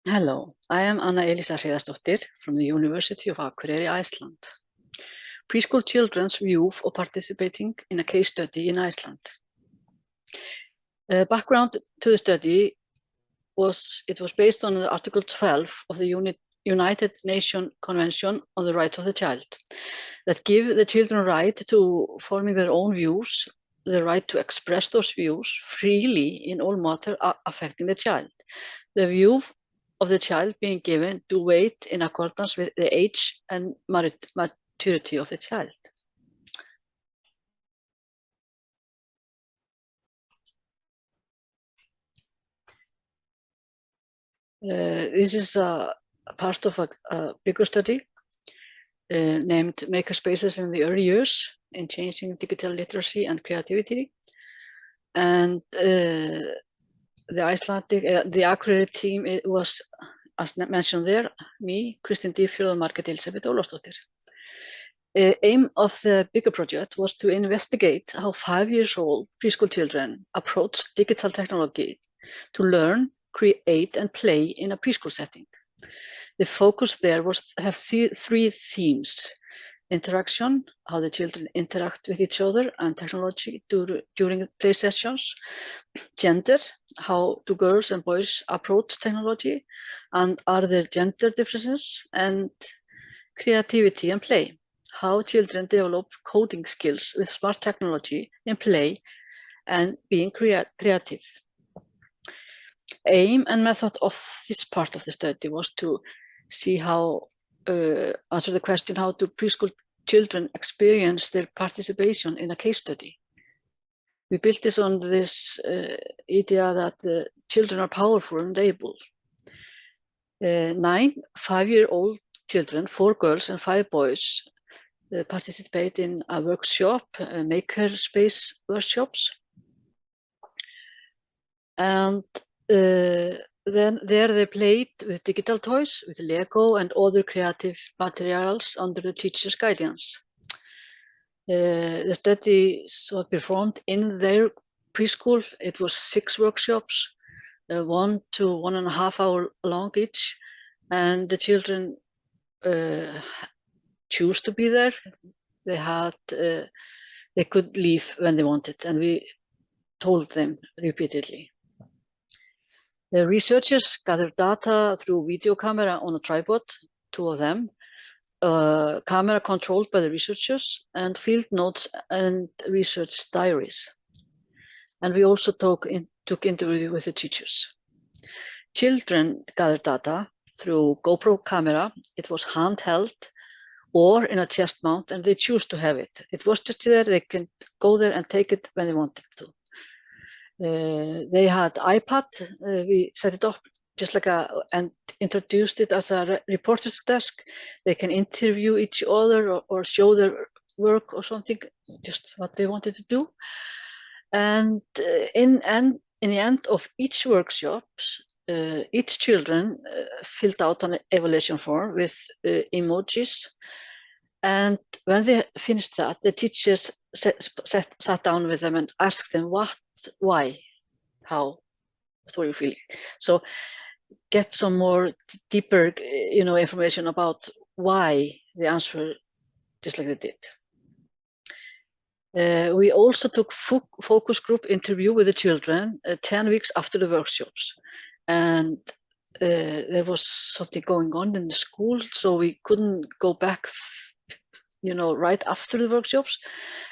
Hello, I am Elísa Hreiðarsdóttir from the University of Akureyri, Iceland. Preschool children's view of participating in a case study in Iceland. Background to the study was based on Article 12 of the United Nations Convention on the Rights of the Child that give the children right to forming their own views, the right to express those views freely in all matters affecting the child. The view of the child being given to weight in accordance with the age and maturity of the child. This is a part of a bigger study named Makerspaces in the Early Years in Changing Digital Literacy and Creativity. And the Akureyri team, it was, as mentioned there, me, Kristín Dýrfjörð, and Margrét Elísabet Ólafsdóttir. Aim of the bigger project was to investigate how 5-year-old preschool children approach digital technology to learn, create, and play in a preschool setting. The focus there was to have three themes: interaction, how the children interact with each other and technology during play sessions; gender, how do girls and boys approach technology, and are there gender differences; and creativity and play, how children develop coding skills with smart technology in play and being creative. Aim and method of this part of the study was to see how, answer the question, how do preschool children experience their participation in a case study. We built this on this idea that the children are powerful and able. 9 5-year-old children, 4 girls and 5 boys, participate in a workshop, makerspace workshops. And then there they played with digital toys, with Lego and other creative materials under the teacher's guidance. The studies were performed in their preschool. It was 6 workshops, 1 to 1.5 hour long each, and the children choose to be there. They had, they could leave when they wanted, and we told them repeatedly. The researchers gathered data through video camera on a tripod, 2 of them, camera controlled by the researchers, and field notes and research diaries. And we also took interview with the teachers. Children gathered data through GoPro camera. It was handheld or in a chest mount, and they choose to have it. It was just there, they can go there and take it when they wanted to. They had iPad, we set it up just like and introduced it as a reporter's desk. They can interview each other or show their work or something, just what they wanted to do. And in the end of each workshop, each children filled out an evaluation form with emojis. And when they finished that, the teachers sat down with them and asked them what, why, how, what were you feeling? So get some more deeper, information about why they answer just like they did. We also took focus group interview with the children 10 weeks after the workshops, and there was something going on in the school, so we couldn't go back right after the workshops,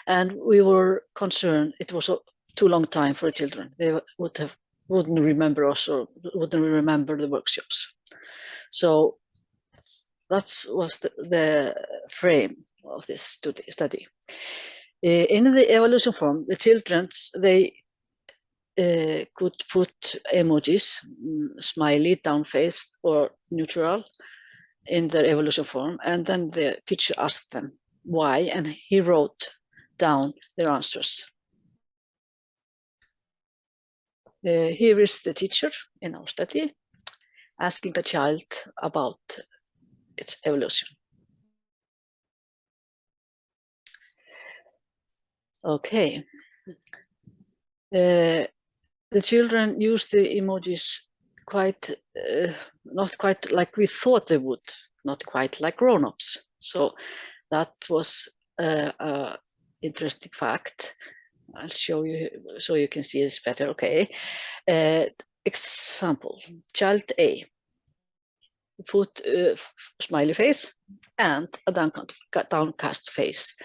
and we were concerned it was a too long time for the children. They wouldn't remember us or wouldn't remember the workshops. So that was the frame of this study. In the evaluation form, the children, they could put emojis, smiley, down-faced, or neutral, in their evaluation form, and then the teacher asked them why, and he wrote down their answers. Here is the teacher in our study asking a child about its evolution. Okay. The children use the emojis not quite like we thought they would, not quite like grown-ups. So that was an interesting fact. I'll show you so you can see this better. Okay. Example, child A put a smiley face and a downcast face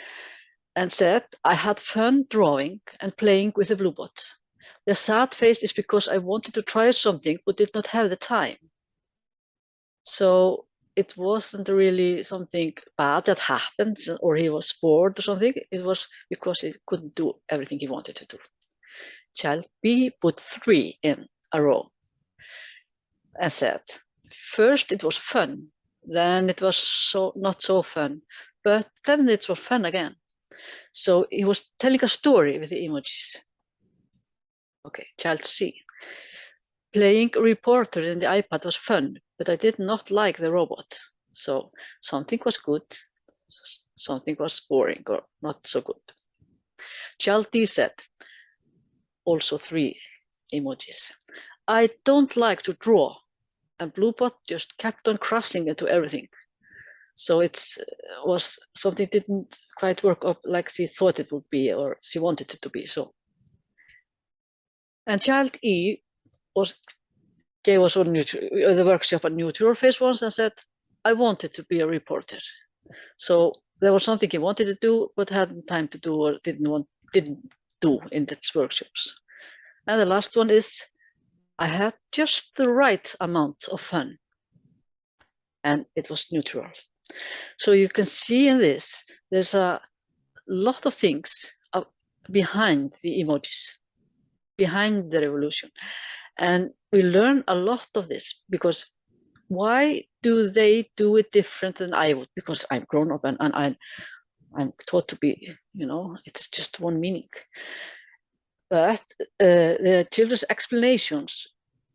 and said, I had fun drawing and playing with the bluebot. The sad face is because I wanted to try something but did not have the time. So it wasn't really something bad that happened or he was bored or something. It was because he couldn't do everything he wanted to do. Child B put 3 in a row and said, first it was fun, then it was not so fun, but then it was fun again. So he was telling a story with the emojis. Okay, child C. Playing a reporter in the iPad was fun, but I did not like the robot. So something was good, something was boring or not so good. Child D said, also 3 emojis. I don't like to draw. And Bluebot just kept on crashing into everything. So it was something didn't quite work up like she thought it would be or she wanted it to be. So, and child E gave us the workshop a neutral face once and said, I wanted to be a reporter. So there was something he wanted to do but hadn't time to do or didn't do in these workshops. And the last one is, I had just the right amount of fun. And it was neutral. So you can see in this, there's a lot of things behind the emojis, behind the revolution. And we learn a lot of this because why do they do it different than I would? Because I'm grown up and I'm taught to be, it's just one meaning. But the children's explanations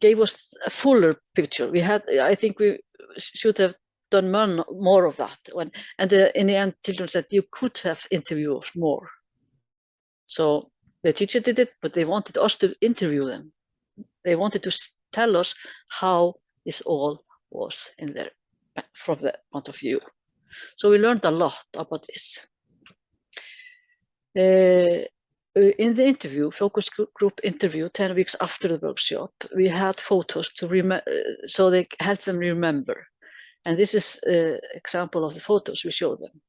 gave us a fuller picture. I think we should have done more of that. In the end, children said you could have interviewed more. So the teacher did it, but they wanted us to interview them. They wanted to tell us how this all was from their point of view. So we learned a lot about this. In the interview, focus group interview, 10 weeks after the workshop, we had photos so they helped them remember. And this is an example of the photos we showed them.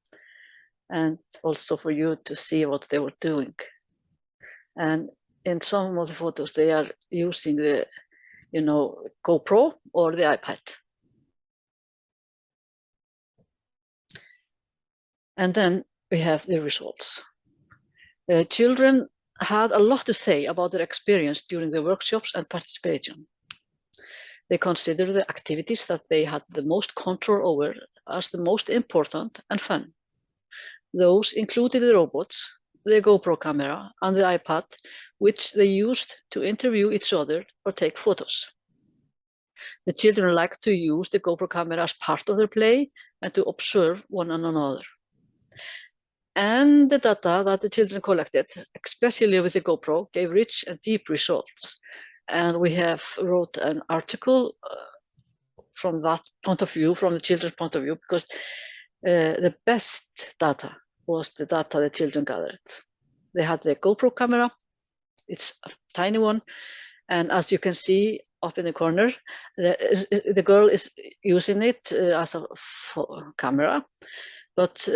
And also for you to see what they were doing. And in some of the photos, they are using the, GoPro or the iPad. And then we have the results. Children had a lot to say about their experience during the workshops and participation. They consider the activities that they had the most control over as the most important and fun. Those included the robots, the GoPro camera, and the iPad, which they used to interview each other or take photos. The children liked to use the GoPro camera as part of their play and to observe one another. And the data that the children collected, especially with the GoPro, gave rich and deep results. And we have wrote an article from that point of view, from the children's point of view, because the best data was the data the children gathered. They had the GoPro camera. It's a tiny one. And as you can see up in the corner, the girl is using it as a camera. But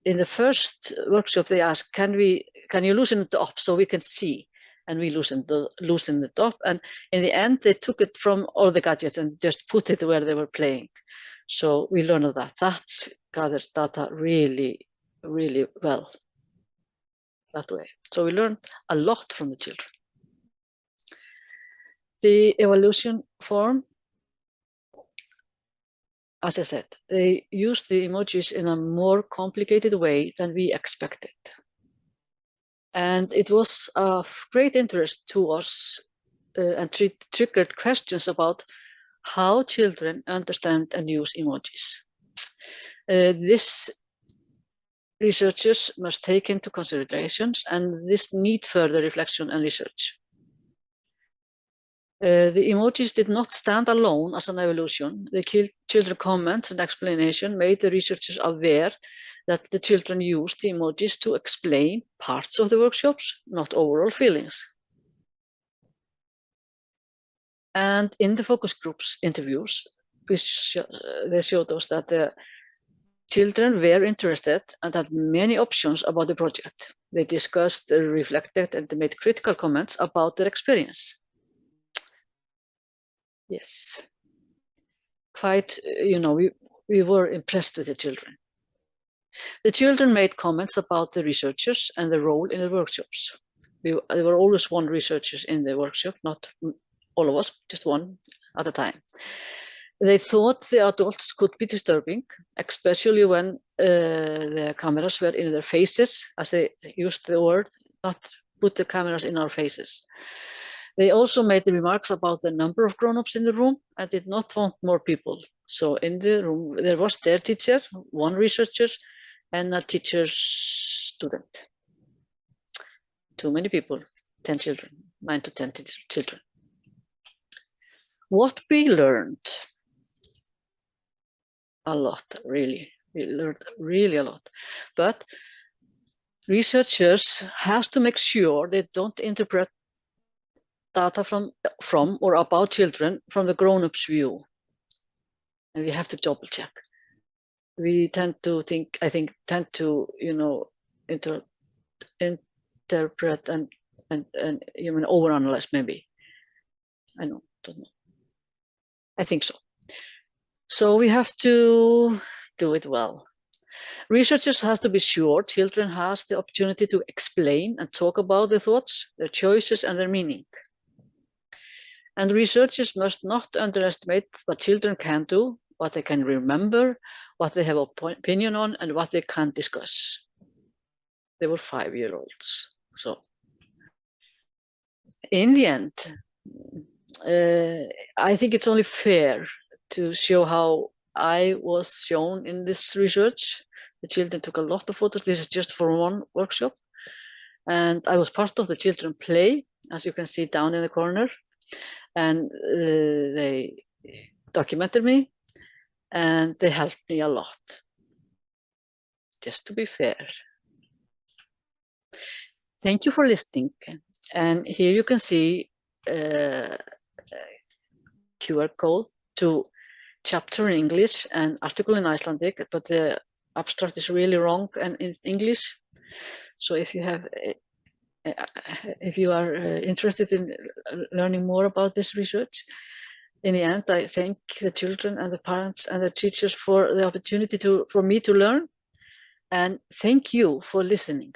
in the first workshop, they asked, can you loosen it up so we can see? And we loosened it up. And in the end, they took it from all the gadgets and just put it where they were playing. So we learned that. That gathers data really, really well that way. So we learned a lot from the children. The evaluation form, as I said, they used the emojis in a more complicated way than we expected. And it was of great interest to us and triggered questions about how children understand and use emojis. This researchers must take into considerations, and this need further reflection and research. The emojis did not stand alone as an evolution. The children comments and explanation made the researchers aware that the children used the emojis to explain parts of the workshops, not overall feelings. And in the focus groups interviews, they showed us that the children were interested and had many options about the project. They discussed, reflected, and made critical comments about their experience. Yes, quite, we were impressed with the children. The children made comments about the researchers and the role in the workshops. There were always one researcher in the workshop, not all of us, just one at a time. They thought the adults could be disturbing, especially when the cameras were in their faces, as they used the word, not put the cameras in our faces. They also made the remarks about the number of grown-ups in the room and did not want more people. So in the room, there was their teacher, one researcher, and a teacher's student. Too many people, 10 children, 9 to 10 children. What we learned, a lot, really. We learned really a lot. But researchers have to make sure they don't interpret data from or about children from the grown-ups view. And we have to double check. We tend to interpret and overanalyze maybe. I don't know. I think so. So we have to do it well. Researchers have to be sure children have the opportunity to explain and talk about their thoughts, their choices, and their meaning. And researchers must not underestimate what children can do, what they can remember, what they have an opinion on, and what they can discuss. They were 5-year-olds. So in the end, I think it's only fair to show how I was shown in this research. The children took a lot of photos. This is just for one workshop. And I was part of the children play, as you can see down in the corner. And they documented me and they helped me a lot, just to be fair. Thank you for listening. And here you can see QR code to chapter in English and article in Icelandic, but the abstract is really wrong and in English. So if you have, if you are interested in learning more about this research, in the end, I thank the children and the parents and the teachers for the opportunity for me to learn, and thank you for listening.